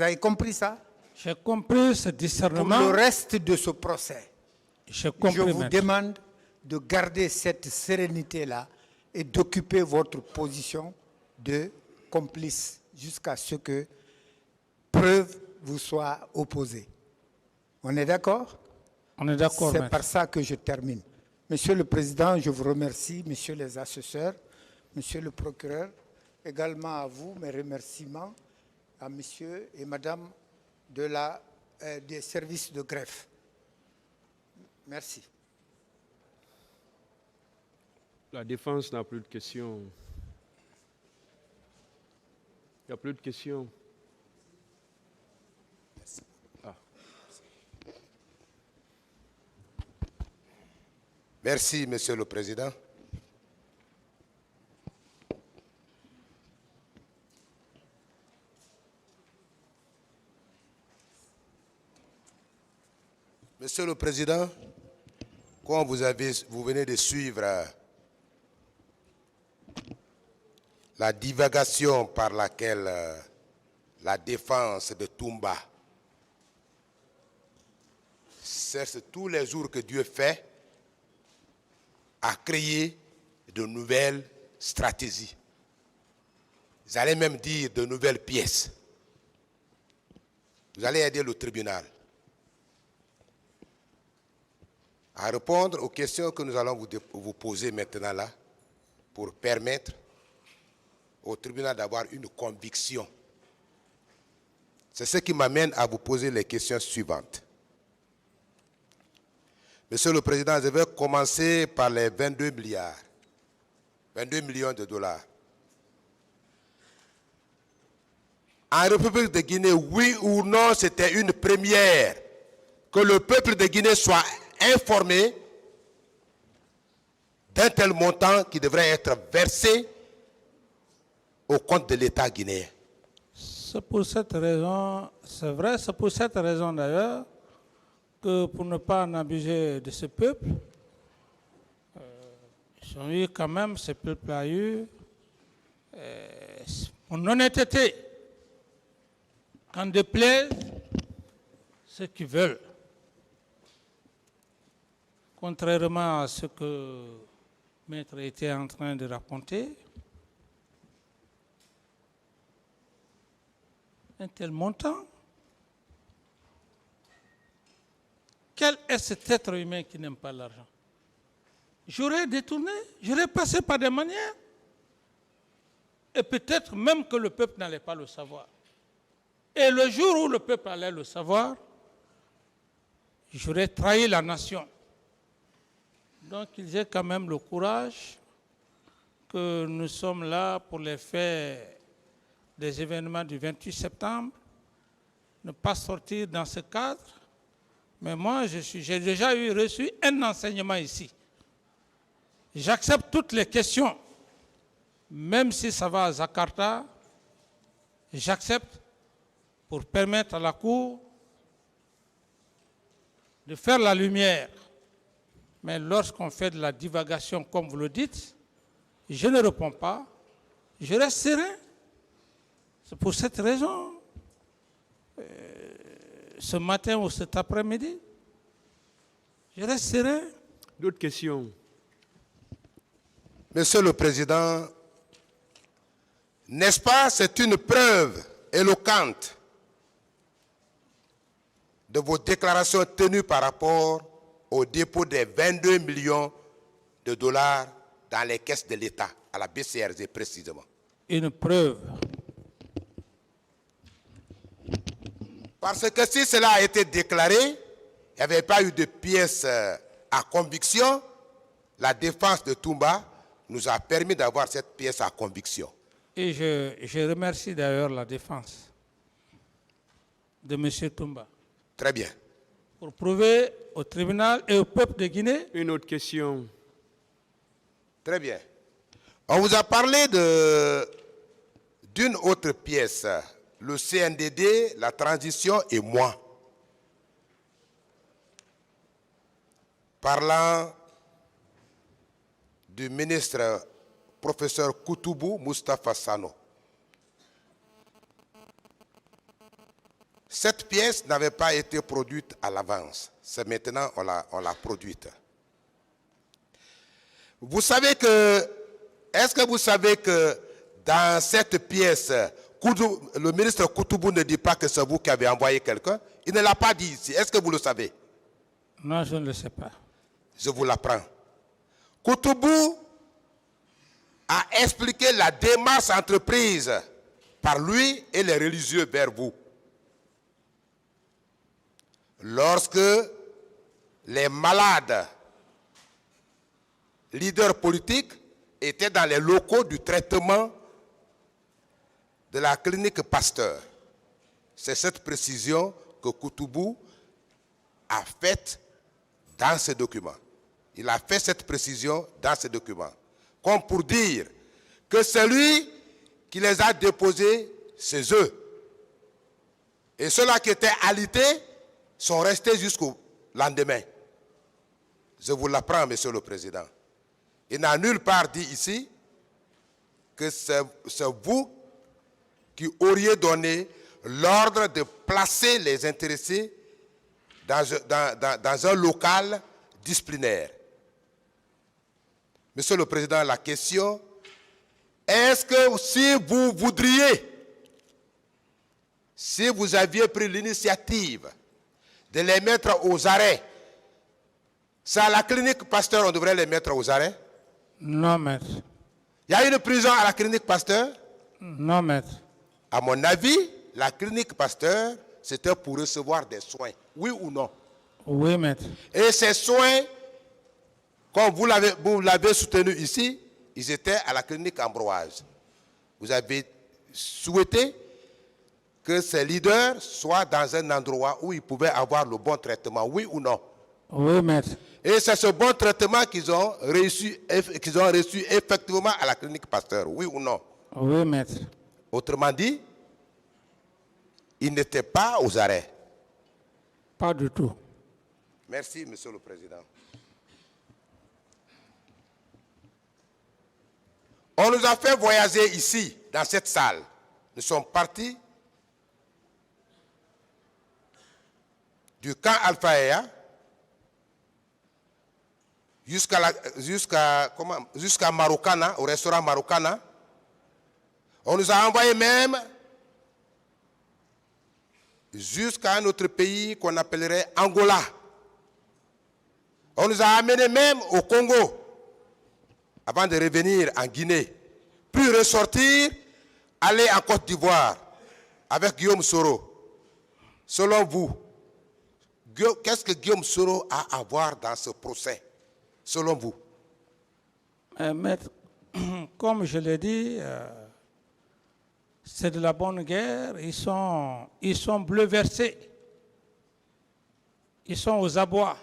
Vous avez compris ça? J'ai compris ce Pour discernement. le reste de ce procès, J'ai compris, je vous maître. demande de garder cette sérénité-là et d'occuper votre position de complice jusqu'à ce que preuve vous soit opposée. On est d'accord? On est d'accord, C'est maître. par ça que je termine. Monsieur le Président, je vous remercie, messieurs les assesseurs, monsieur le procureur, également à vous, mes remerciements à monsieur et madame des services de greffe. Merci. La défense n'a plus de questions. Il n'y a plus de questions. Ah. Merci, Monsieur le Président. Monsieur le Président, comme vous venez de suivre la divagation par laquelle la défense de Toumba cherche tous les jours que Dieu fait à créer de nouvelles stratégies. Vous allez même dire de nouvelles pièces. Vous allez aider le tribunal à répondre aux questions que nous allons vous poser maintenant là pour permettre au tribunal d'avoir une conviction. C'est ce qui m'amène à vous poser les questions suivantes. Monsieur le Président, je vais commencer par les 22 millions de dollars. En République de Guinée, oui ou non, c'était une première que le peuple de Guinée soit informé d'un tel montant qui devrait être versé au compte de l'État guinéen. C'est pour cette raison, c'est vrai, c'est pour cette raison d'ailleurs que pour ne pas en abuser de ce peuple, ils ont eu quand même, ce peuple a eu mon honnêteté, qu'en déplaise ceux qui veulent. Contrairement à ce que Maître était en train de raconter, un tel montant, quel est cet être humain qui n'aime pas l'argent? J'aurais détourné, j'aurais passé par des manières, et peut-être même que le peuple n'allait pas le savoir. Et le jour où le peuple allait le savoir, j'aurais trahi la nation. Donc ils aient quand même le courage que nous sommes là pour les faits des événements du 28 septembre, ne pas sortir dans ce cadre. Mais moi, j'ai déjà reçu un enseignement ici. J'accepte toutes les questions, même si ça va à Jakarta, j'accepte pour permettre à la Cour de faire la lumière. Mais lorsqu'on fait de la divagation, comme vous le dites, je ne réponds pas, je reste serein. C'est pour cette raison, ce matin ou cet après-midi, je reste serein. D'autres questions? Monsieur le Président, n'est-ce pas, c'est une preuve éloquente de vos déclarations tenues par rapport au dépôt des 22 millions de dollars dans les caisses de l'État, à la BCRG précisément. Une preuve. Parce que si cela a été déclaré, il n'y avait pas eu de pièces à conviction, la défense de Toumba nous a permis d'avoir cette pièce à conviction. Et je remercie d'ailleurs la défense de M. Toumba. Très bien. Pour prouver au tribunal et au peuple de Guinée. Une autre question. Très bien. On vous a parlé d'une autre pièce, le CNDD, la transition et moi. Parlant du ministre professeur Koutoubou Moustapha Sano. Cette pièce n'avait pas été produite à l'avance. C'est maintenant on l'a produite. Est-ce que vous savez que dans cette pièce, le ministre Koutoubou ne dit pas que c'est vous qui avez envoyé quelqu'un? Il ne l'a pas dit ici. Est-ce que vous le savez? Non, je ne le sais pas. Je vous l'apprends. Koutoubou a expliqué la démarche entreprise par lui et les religieux vers vous. Lorsque les malades leaders politiques étaient dans les locaux du traitement de la clinique Pasteur. C'est cette précision que Koutoubou a faite dans ce document. Il a fait cette précision dans ce document. Comme pour dire que celui qui les a déposés, c'est eux. Et ceux-là qui étaient alités sont restés jusqu'au lendemain. Je vous l'apprends, Monsieur le Président. Il n'a nulle part dit ici que c'est vous qui auriez donné l'ordre de placer les intéressés dans un local disciplinaire. Monsieur le Président, la question, est-ce que si vous voudriez, si vous aviez pris l'initiative de les mettre aux arrêts, c'est à la clinique Pasteur on devrait les mettre aux arrêts? Non, maître. Il y a une prison à la clinique Pasteur? Non, maître. À mon avis, la clinique Pasteur, c'était pour recevoir des soins. Oui ou non? Oui, maître. Et ces soins, comme vous l'avez soutenu ici, ils étaient à la clinique Ambroise. Vous avez souhaité que ces leaders soient dans un endroit où ils pouvaient avoir le bon traitement. Oui ou non? Oui, maître. Et c'est ce bon traitement qu'ils ont reçu effectivement à la clinique Pasteur. Oui ou non? Oui, maître. Autrement dit, ils n'étaient pas aux arrêts. Pas du tout. Merci, Monsieur le Président. On nous a fait voyager ici, dans cette salle. Nous sommes partis du camp Alpha jusqu'à Marokana, au restaurant Marokana. On nous a envoyés même jusqu'à un autre pays qu'on appellerait Angola. On nous a amenés même au Congo avant de revenir en Guinée. Puis ressortir, aller en Côte d'Ivoire avec Guillaume Soro. Selon vous, qu'est-ce que Guillaume Soro a à voir dans ce procès? Selon vous? Maître, comme je l'ai dit, c'est de la bonne guerre. Ils sont bouleversés. Ils sont aux abois.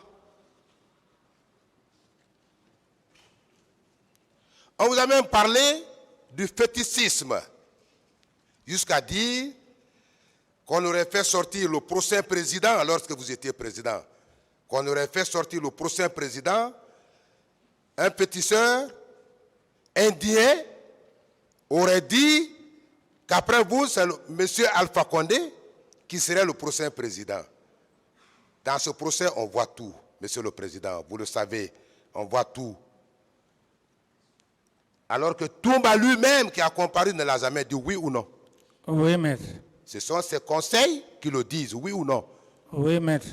On vous a même parlé du fétichisme, jusqu'à dire qu'on aurait fait sortir le prochain président lorsque vous étiez président. Qu'on aurait fait sortir le prochain président, un féticheur indien aurait dit qu'après vous, c'est M. Alpha Condé qui serait le prochain président. Dans ce procès, on voit tout, Monsieur le Président. Vous le savez, on voit tout. Alors que Toumba lui-même qui a comparu ne l'a jamais dit, oui ou non? Oui, maître. Ce sont ses conseils qui le disent, oui ou non? Oui, maître.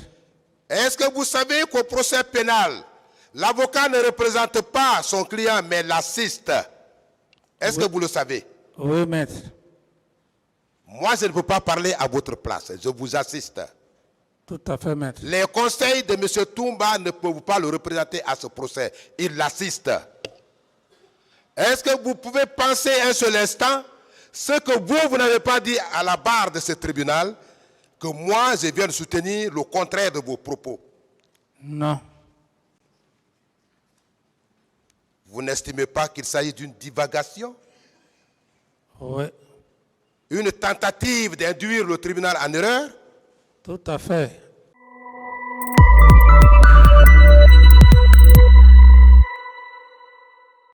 Est-ce que vous savez qu'au procès pénal, l'avocat ne représente pas son client, mais l'assiste? Est-ce que vous le savez? Oui, maître. Moi, je ne peux pas parler à votre place. Je vous assiste. Tout à fait, maître. Les conseils de M. Toumba ne peuvent pas le représenter à ce procès. Il l'assiste. Est-ce que vous pouvez penser un seul instant ce que vous n'avez pas dit à la barre de ce tribunal, que moi, je viens de soutenir le contraire de vos propos? Non. Vous n'estimez pas qu'il s'agit d'une divagation? Oui. Une tentative d'induire le tribunal en erreur? Tout à fait.